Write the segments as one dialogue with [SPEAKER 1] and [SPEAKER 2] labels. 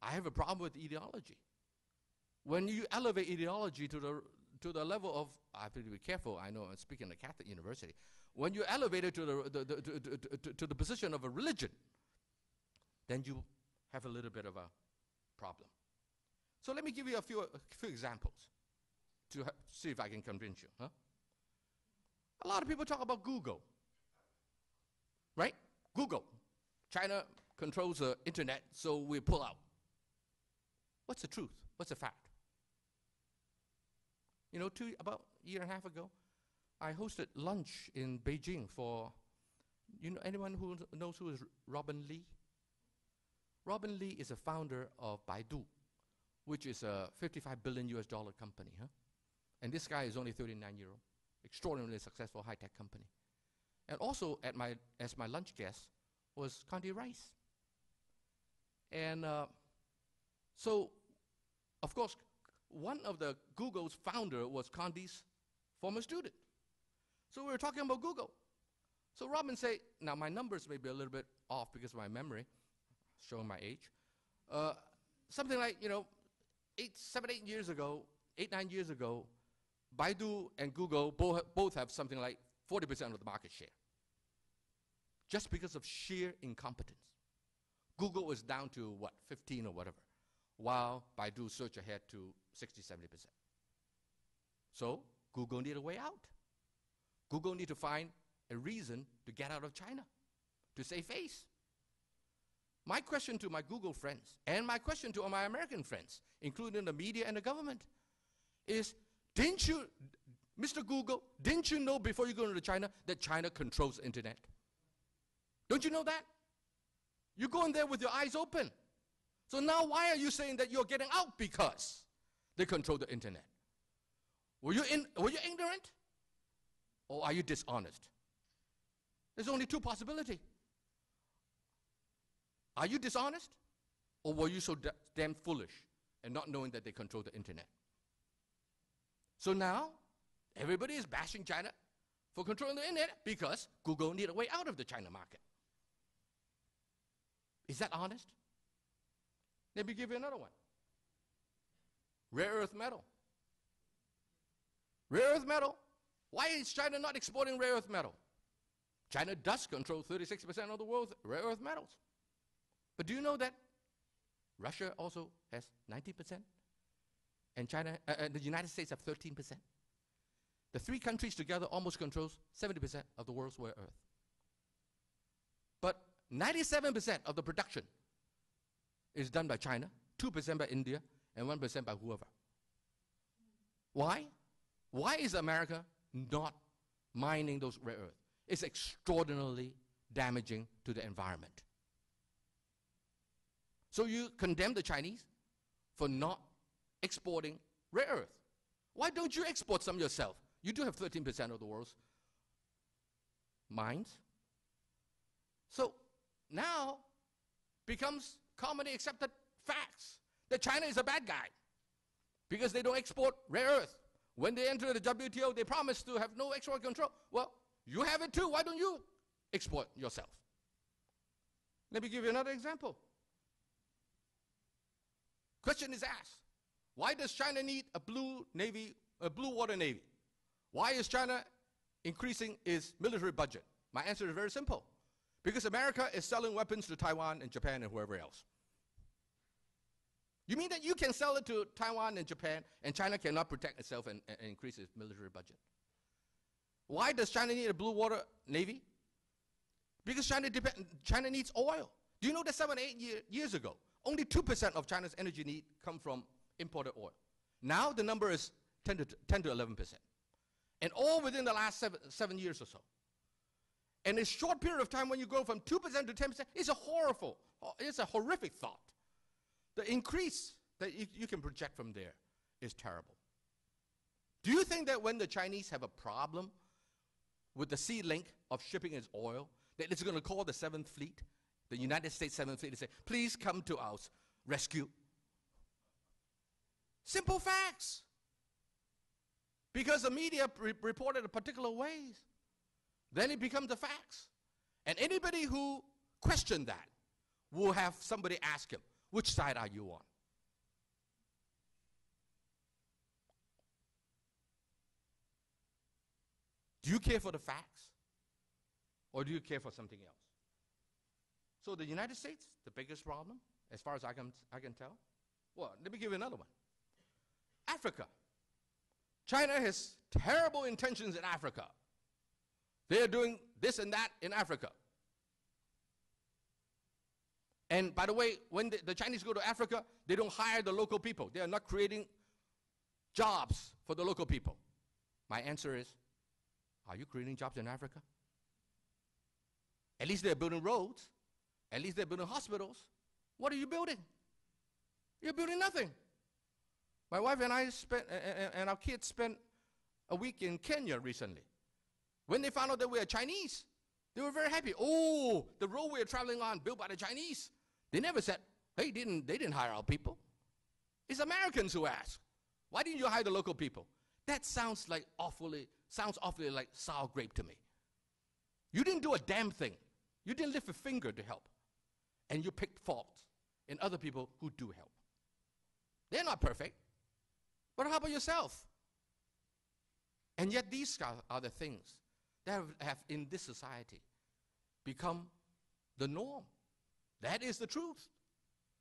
[SPEAKER 1] I have a problem with ideology. When you elevate ideology to the level of, I have to be careful, I know I'm speaking at a Catholic university, when you elevate it to the position of a religion, then you have a little bit of a problem. So let me give you a few examples to see if I can convince you. Huh? A lot of people talk about Google, right? Google. China controls the internet, so we pull out. What's the truth? What's the fact? You know, about a year and a half ago, I hosted lunch in Beijing for, you know, anyone who knows who is Robin Li? Robin Li is a founder of Baidu, which is a $55 billion US company. Huh? And this guy is only 39-year-old, extraordinarily successful high-tech company. And also as my lunch guest was Condi Rice. And so, of course, one of the Google's founder was Condi's former student. So we were talking about Google. So Robin said, now my numbers may be a little bit off because of my memory, showing my age. Something like, you know, 8 years ago, 9 years ago, Baidu and Google both have something like 40% of the market share. Just because of sheer incompetence. Google was down to, what, 15 or whatever, while Baidu surged ahead to 60, 70%. So Google need a way out. Google need to find a reason to get out of China, to save face. My question to my Google friends, and my question to all my American friends, including the media and the government, is, didn't you, Mr. Google, didn't you know before you go into China that China controls the internet? Don't you know that? You're going there with your eyes open. So now why are you saying that you're getting out because they control the internet? Were you ignorant? Or are you dishonest? There's only two possibilities. Are you dishonest? Or were you so damn foolish and not knowing that they control the internet? So now, everybody is bashing China for controlling the internet because Google need a way out of the China market. Is that honest? Let me give you another one. Rare earth metal. Rare earth metal. Why is China not exporting rare earth metal? China does control 36% of the world's rare earth metals. But do you know that Russia also has 19%? And China, the United States have 13%. The three countries together almost controls 70% of the world's rare earth. But 97% of the production is done by China, 2% by India, and 1% by whoever. Why? Why is America not mining those rare earths? It's extraordinarily damaging to the environment. So you condemn the Chinese for not exporting rare earth. Why don't you export some yourself? You do have 13% of the world's mines. So now becomes commonly accepted facts that China is a bad guy because they don't export rare earth. When they enter the WTO, they promise to have no export control. Well, you have it too. Why don't you export yourself? Let me give you another example. Question is asked, why does China need a blue water navy? Why is China increasing its military budget? My answer is very simple. Because America is selling weapons to Taiwan and Japan and whoever else. You mean that you can sell it to Taiwan and Japan and China cannot protect itself and increase its military budget? Why does China need a blue water navy? Because China needs oil. Do you know that 7 or 8 years ago, only 2% of China's energy need come from imported oil. Now the number is 10 to 11%. And all within the last seven years or so. And a short period of time when you go from 2% to 10%, it's a horrific thought. The increase that you can project from there is terrible. Do you think that when the Chinese have a problem with the sea link of shipping its oil, that it's going to call the 7th Fleet, the United States 7th Fleet, and say, please come to our rescue? Simple facts. Because the media reported a particular ways. Then it becomes the facts. And anybody who questioned that will have somebody ask him, Which side are you on? Do you care for the facts? Or do you care for something else? So the United States, the biggest problem, as far as I can tell. Well, let me give you another one. Africa. China has terrible intentions in Africa. They are doing this and that in Africa. And by the way, when the Chinese go to Africa, they don't hire the local people. They are not creating jobs for the local people. My answer is, are you creating jobs in Africa? At least they're building roads. At least they're building hospitals. What are you building? You're building nothing. My wife and I and our kids spent a week in Kenya recently. When they found out that we are Chinese, they were very happy. Oh, the road we are traveling on, built by the Chinese. They never said, hey, they didn't hire our people. It's Americans who ask, why didn't you hire the local people? That sounds awfully like sour grape to me. You didn't do a damn thing. You didn't lift a finger to help. And you picked faults in other people who do help. They're not perfect. But how about yourself? And yet these are the things that have in this society become the norm. That is the truth.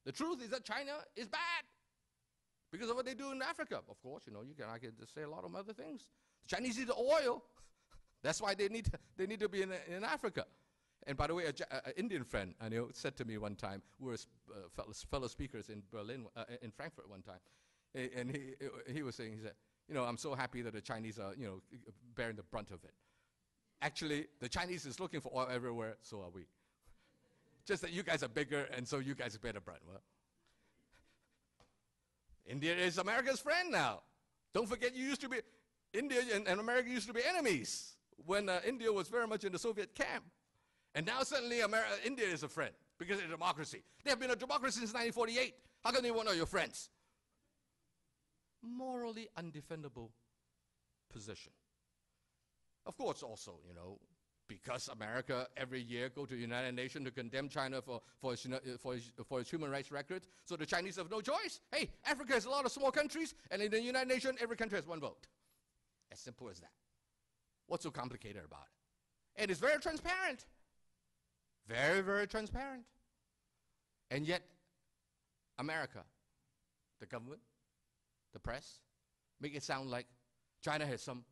[SPEAKER 1] The truth is that China is bad because of what they do in Africa. Of course, I can just say a lot of other things. The Chinese need the oil. That's why they need to be in Africa. And by the way, an Indian friend said to me one time, we were fellow speakers in Berlin, in Frankfurt one time, and he was saying, he said, I'm so happy that the Chinese are, bearing the brunt of it. Actually, the Chinese is looking for oil everywhere, so are we. Just that you guys are bigger, and so you guys bear the brunt. Well, India is America's friend now. Don't forget, India and America used to be enemies when India was very much in the Soviet camp. And now suddenly India is a friend because it's a democracy. They have been a democracy since 1948. How come they won't know your friends? Morally undefendable position. Of course, also, because America every year go to the United Nations to condemn China for its human rights records, so the Chinese have no choice. Hey, Africa has a lot of small countries, and in the United Nations, every country has one vote. As simple as that. What's so complicated about it? And it's very transparent. Very, very transparent. And yet, America, the government, the press, make it sound like China has some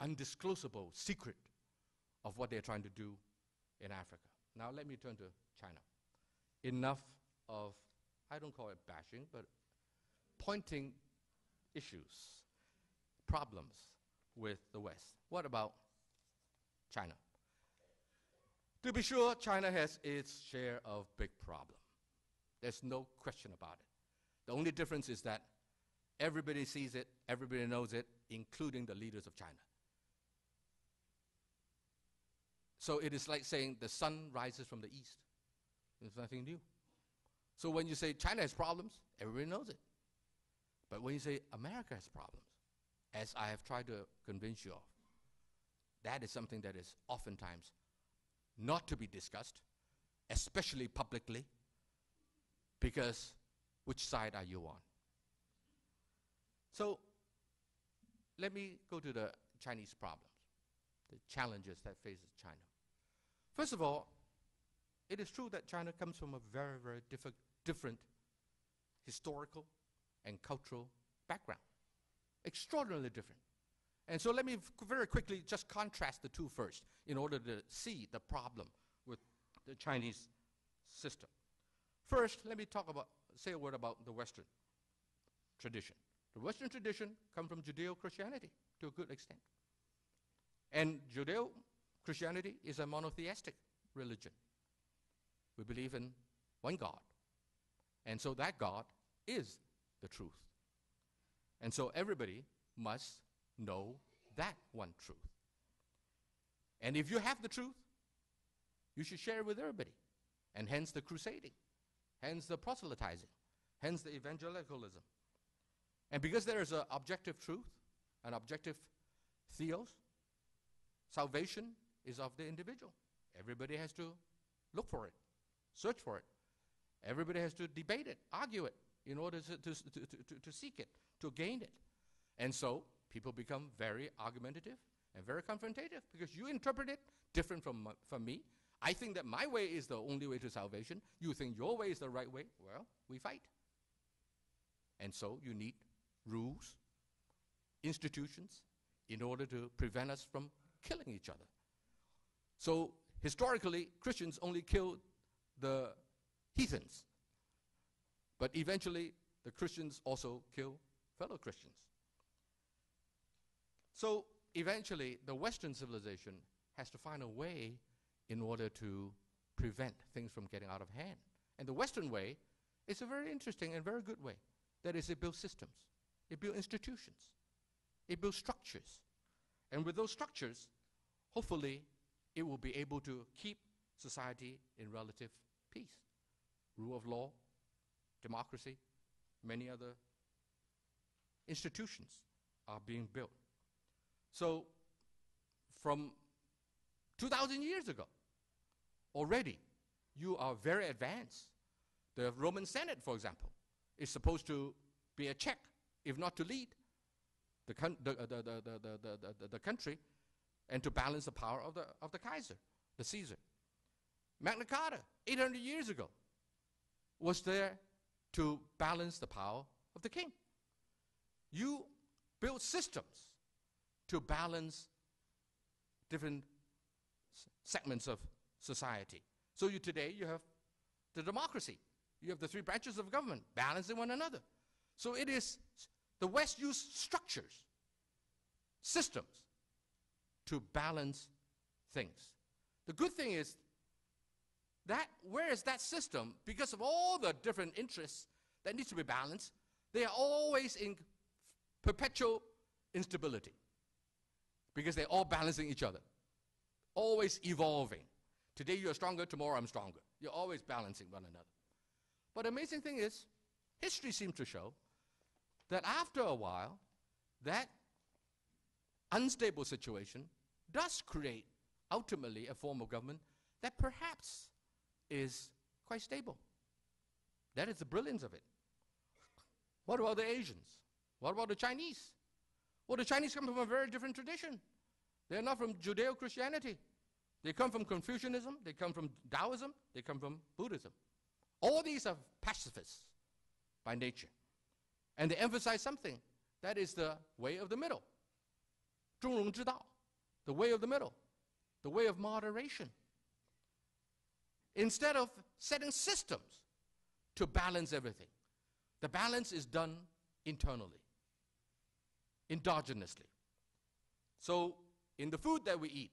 [SPEAKER 1] undisclosable secret of what they're trying to do in Africa. Now let me turn to China. Enough of, I don't call it bashing, but pointing issues, problems with the West. What about China? To be sure, China has its share of big problems. There's no question about it. The only difference is that everybody sees it, everybody knows it, including the leaders of China. So it is like saying the sun rises from the east. There's nothing new. So when you say China has problems, everybody knows it. But when you say America has problems, as I have tried to convince you of, that is something that is oftentimes not to be discussed, especially publicly, because which side are you on? So let me go to the Chinese problems, the challenges that faces China. First of all, it is true that China comes from a very, very different historical and cultural background, extraordinarily different. And so let me very quickly just contrast the two first in order to see the problem with the Chinese system. First, let me say a word about the Western tradition. The Western tradition comes from Judeo-Christianity to a good extent. And Judeo-Christianity is a monotheistic religion. We believe in one God. And so that God is the truth. And so everybody must know that one truth. And if you have the truth, you should share it with everybody. And hence the crusading, hence the proselytizing, hence the evangelicalism. And because there is an objective truth, an objective theos, salvation is of the individual. Everybody has to look for it, search for it. Everybody has to debate it, argue it, in order to seek it, to gain it. And so people become very argumentative and very confrontative because you interpret it different from me. I think that my way is the only way to salvation. You think your way is the right way. Well, we fight. And so you need rules, institutions, in order to prevent us from killing each other. So historically, Christians only killed the heathens. But eventually, the Christians also kill fellow Christians. So eventually, the Western civilization has to find a way in order to prevent things from getting out of hand. And the Western way is a very interesting and very good way. That is, it builds systems. It builds institutions. It builds structures. And with those structures, hopefully, it will be able to keep society in relative peace. Rule of law, democracy, many other institutions are being built. So, from 2,000 years ago, already, you are very advanced. The Roman Senate, for example, is supposed to be a check, if not to lead the country, and to balance the power of the Kaiser, the Caesar. Magna Carta, 800 years ago, was there to balance the power of the king. You build systems to balance different segments of society. So today you have the democracy. You have the three branches of government balancing one another. So it is, the West used structures, systems, to balance things. The good thing is that whereas that system, because of all the different interests that needs to be balanced, they are always in perpetual instability because they're all balancing each other, always evolving. Today you're stronger, tomorrow I'm stronger. You're always balancing one another. But the amazing thing is, history seems to show that after a while, that unstable situation does create ultimately a form of government that perhaps is quite stable. That is the brilliance of it. What about the Asians? What about the Chinese? Well, the Chinese come from a very different tradition. They're not from Judeo-Christianity. They come from Confucianism, they come from Taoism, they come from Buddhism. All these are pacifists by nature. And they emphasize something. That is the way of the middle. 中庸之道, the way of the middle, the way of moderation. Instead of setting systems to balance everything, the balance is done internally, endogenously. So in the food that we eat,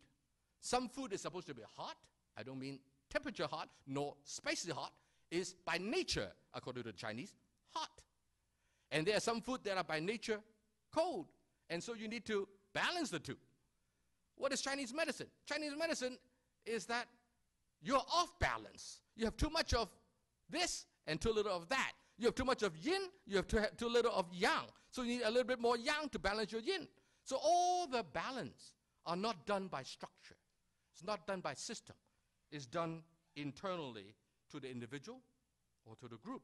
[SPEAKER 1] some food is supposed to be hot. I don't mean temperature hot, nor spicy hot. Is by nature, according to the Chinese, hot. And there are some food that are by nature cold. And so you need to balance the two. What is Chinese medicine? Chinese medicine is that you're off balance. You have too much of this and too little of that. You have too much of yin, you have too little of yang. So you need a little bit more yang to balance your yin. So all the balance are not done by structure. It's not done by system. It's done internally to the individual or to the group.